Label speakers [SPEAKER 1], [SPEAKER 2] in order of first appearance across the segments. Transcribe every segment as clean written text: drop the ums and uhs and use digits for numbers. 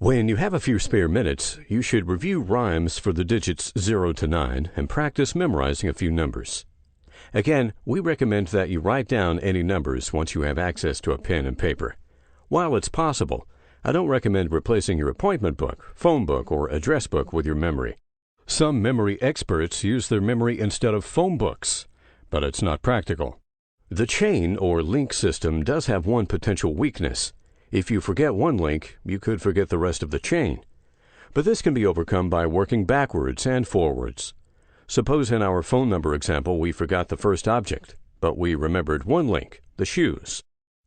[SPEAKER 1] When you have a few spare minutes, you should review rhymes for the digits 0 to 9 and practice memorizing a few numbers. Again, we recommend that you write down any numbers once you have access to a pen and paper. While it's possible, I don't recommend replacing your appointment book, phone book, or address book with your memory. Some memory experts use their memory instead of phone books, but it's not practical. The chain or link system does have one potential weakness. If you forget one link, you could forget the rest of the chain. But this can be overcome by working backwards and forwards. Suppose in our phone number example we forgot the first object, but we remembered one link, the shoes.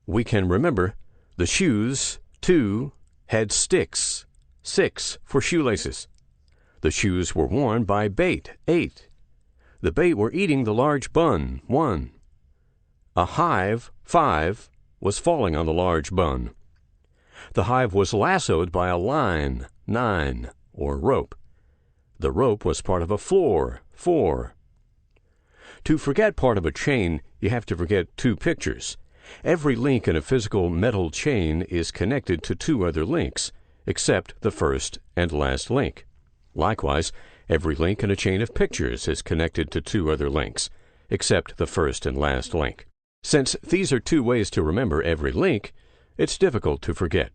[SPEAKER 1] We can remember the shoes, 2, had sticks, 6 for shoelaces. The shoes were worn by bait, 8. The bait were eating the large bun, 1. A hive, 5, was falling on the large bun. The hive was lassoed by a line, 9, or rope. The rope was part of a floor, 4. To forget part of a chain, you have to forget 2 pictures. Every link in a physical metal chain is connected to 2 other links, except the first and last link. Likewise, every link in a chain of pictures is connected to 2 other links, except the first and last link. Since these are 2 ways to remember every link, it's difficult to forget.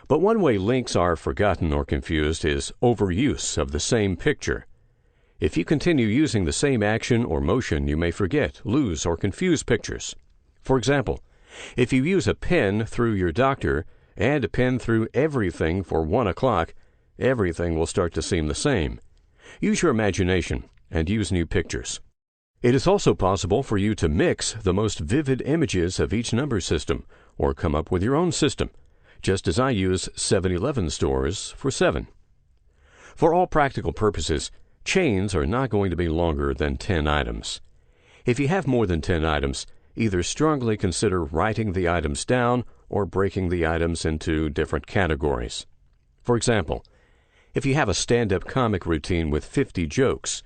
[SPEAKER 1] But one way links are forgotten or confused is overuse of the same picture. If you continue using the same action or motion, you may forget, lose, or confuse pictures. For example, if you use a pen through your doctor and a pen through everything for 1 o'clock, everything will start to seem the same. Use your imagination and use new pictures. It is also possible for you to mix the most vivid images of each number system or come up with your own system, just as I use 7-Eleven stores for 7. For all practical purposes, chains are not going to be longer than 10 items. If you have more than 10 items, either strongly consider writing the items down or breaking the items into different categories. For example, if you have a stand-up comic routine with 50 jokes,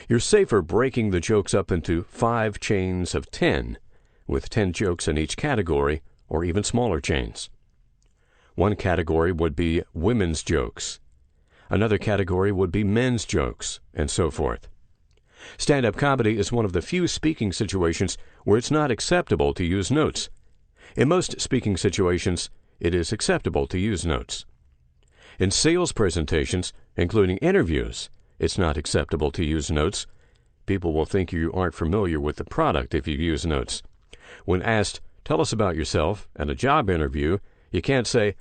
[SPEAKER 1] you're safer breaking the jokes up into 5 chains of 10, with 10 jokes in each category, or even smaller chains. One category would be women's jokes. Another category would be men's jokes, and so forth. Stand-up comedy is one of the few speaking situations where it's not acceptable to use notes. In most speaking situations, it is acceptable to use notes. In sales presentations, including interviews, it's not acceptable to use notes. People will think you aren't familiar with the product if you use notes. When asked, "Tell us about yourself," at a job interview, you can't say,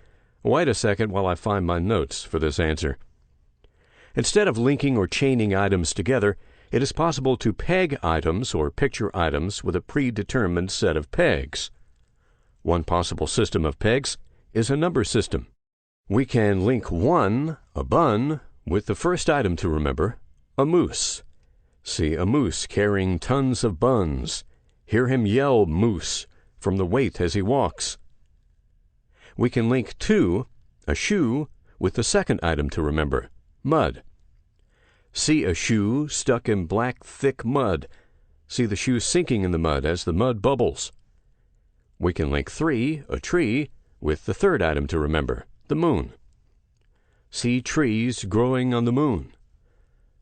[SPEAKER 1] "Wait a second while I find my notes" for this answer. Instead of linking or chaining items together, it is possible to peg items or picture items with a predetermined set of pegs. One possible system of pegs is a number system. We can link 1, a bun, with the first item to remember, a moose. See a moose carrying tons of buns. Hear him yell "moose" from the weight as he walks. We can link 2, a shoe, with the second item to remember, mud. See a shoe stuck in black, thick mud. See the shoe sinking in the mud as the mud bubbles. We can link 3, a tree, with the third item to remember, the moon. See trees growing on the moon.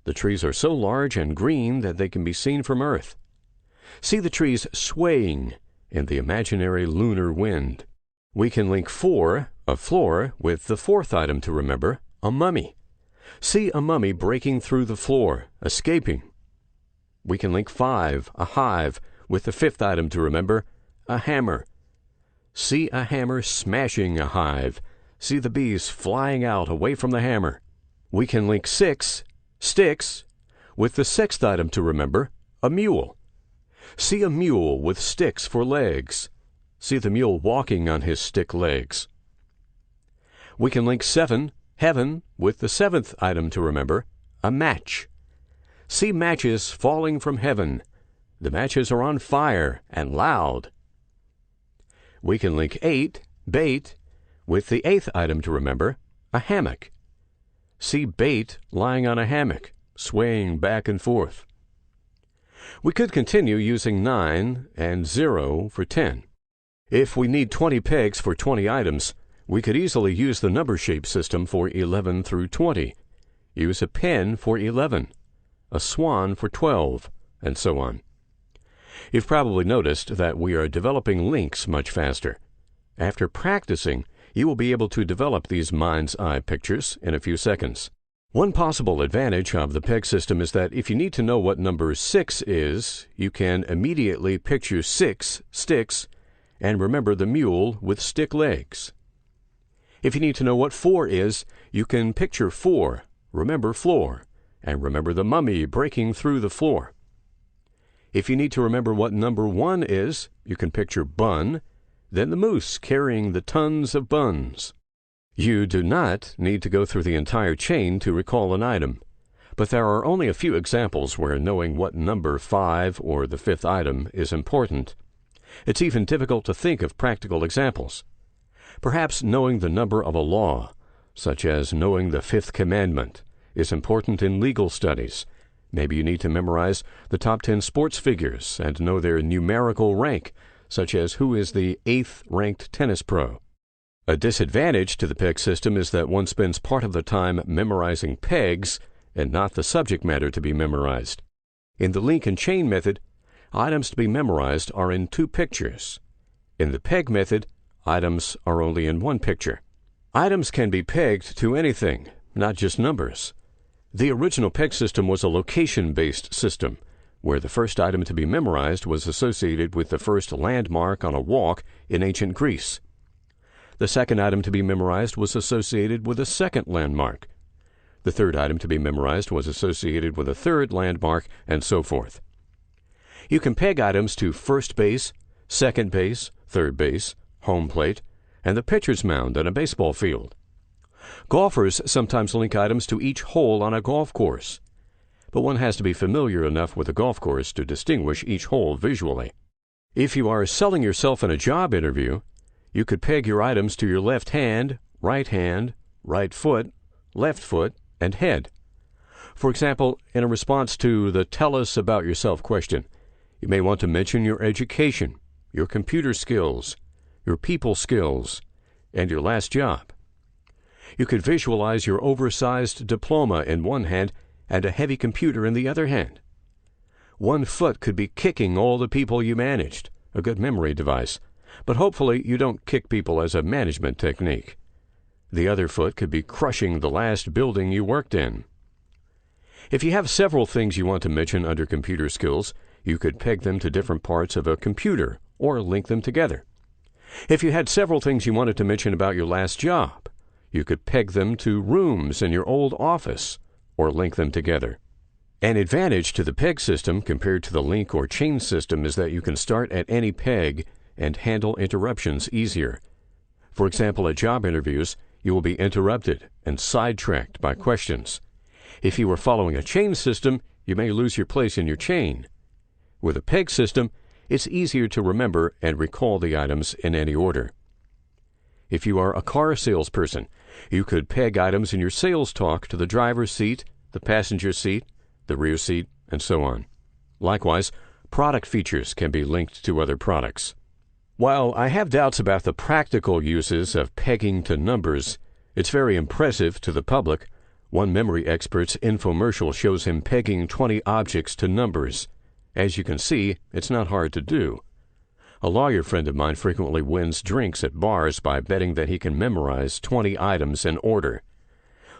[SPEAKER 1] The trees are so large and green that they can be seen from Earth. See the trees swaying in the imaginary lunar wind. We can link 4, a floor, with the fourth item to remember, a mummy. See a mummy breaking through the floor, escaping. We can link 5, a hive, with the fifth item to remember, a hammer. See a hammer smashing a hive. See the bees flying out away from the hammer. We can link 6, sticks, with the sixth item to remember, a mule. See a mule with sticks for legs. See the mule walking on his stick legs. We can link 7, heaven, with the seventh item to remember, a match. See matches falling from heaven. The matches are on fire and loud. We can link 8, bait, with the eighth item to remember, a hammock. See bait lying on a hammock, swaying back and forth. We could continue using 9 and 0 for 10. If we need 20 pegs for 20 items, We could easily use the number shape system for 11 through 20, use a pen for 11, a swan for 12, and so on. You've probably noticed that we are developing links much faster. After practicing, you will be able to develop these mind's eye pictures in a few seconds. One possible advantage of the PEG system is that if you need to know what number 6 is, you can immediately picture 6 sticks and remember the mule with stick legs. If you need to know what 4 is, you can picture 4, remember floor, and remember the mummy breaking through the floor. If you need to remember what number 1 is, you can picture bun, then the moose carrying the tons of buns. You do not need to go through the entire chain to recall an item, but there are only a few examples where knowing what number 5 or the 5th item is important. It's even difficult to think of practical examples. Perhaps knowing the number of a law, such as knowing the 5th commandment, is important in legal studies. Maybe you need to memorize the top 10 sports figures and know their numerical rank, such as who is the 8th ranked tennis pro. A disadvantage to the PEG system is that one spends part of the time memorizing pegs and not the subject matter to be memorized. In the link and chain method, items to be memorized are in 2 pictures. In the PEG method, items are only in 1 picture. Items can be pegged to anything, not just numbers. The original PEG system was a location-based system, where the first item to be memorized was associated with the first landmark on a walk in ancient Greece. The second item to be memorized was associated with a second landmark. The third item to be memorized was associated with a third landmark, and so forth. You can peg items to first base, second base, third base, home plate, and the pitcher's mound on a baseball field. Golfers sometimes link items to each hole on a golf course, but one has to be familiar enough with a golf course to distinguish each hole visually. If you are selling yourself in a job interview, you could peg your items to your left hand, right foot, left foot, and head. For example, in a response to the "tell us about yourself" question, you may want to mention your education, your computer skills, your people skills, and your last job. You could visualize your oversized diploma in one hand and a heavy computer in the other hand. One foot could be kicking all the people you managed, a good memory device. But hopefully you don't kick people as a management technique. The other foot could be crushing the last building you worked in. If you have several things you want to mention under computer skills, you could peg them to different parts of a computer or link them together. If you had several things you wanted to mention about your last job, you could peg them to rooms in your old office or link them together. An advantage to the PEG system compared to the link or chain system is that you can start at any peg and handle interruptions easier. For example, at job interviews, you will be interrupted and sidetracked by questions. If you are following a chain system, you may lose your place in your chain. With a PEG system, it's easier to remember and recall the items in any order. If you are a car salesperson, you could peg items in your sales talk to the driver's seat, the passenger seat, the rear seat, and so on. Likewise, product features can be linked to other products. While I have doubts about the practical uses of pegging to numbers, it's very impressive to the public. One memory expert's infomercial shows him pegging 20 objects to numbers. As you can see, it's not hard to do. A lawyer friend of mine frequently wins drinks at bars by betting that he can memorize 20 items in order.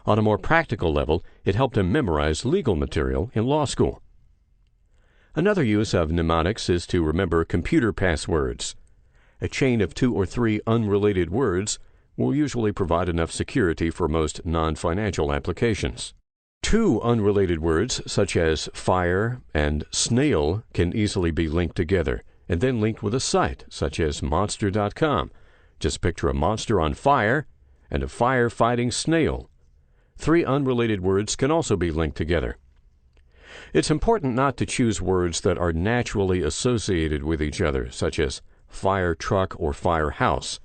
[SPEAKER 1] On a more practical level, it helped him memorize legal material in law school. Another use of mnemonics is to remember computer passwords. A chain of 2 or 3 unrelated words will usually provide enough security for most non-financial applications. 2 unrelated words, such as fire and snail, can easily be linked together, and then linked with a site, such as monster.com. Just picture a monster on fire and a fire-fighting snail. 3 unrelated words can also be linked together. It's important not to choose words that are naturally associated with each other, such as fire truck or firehouse,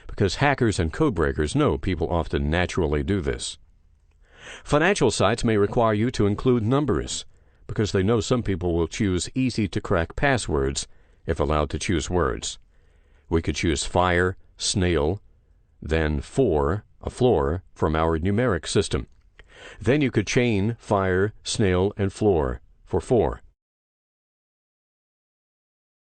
[SPEAKER 1] because hackers and codebreakers know people often naturally do this. Financial sites may require you to include numbers, because they know some people will choose easy-to-crack passwords if allowed to choose words. We could choose fire, snail, then 4, a floor, from our numeric system. Then you could chain fire, snail, and floor for 4.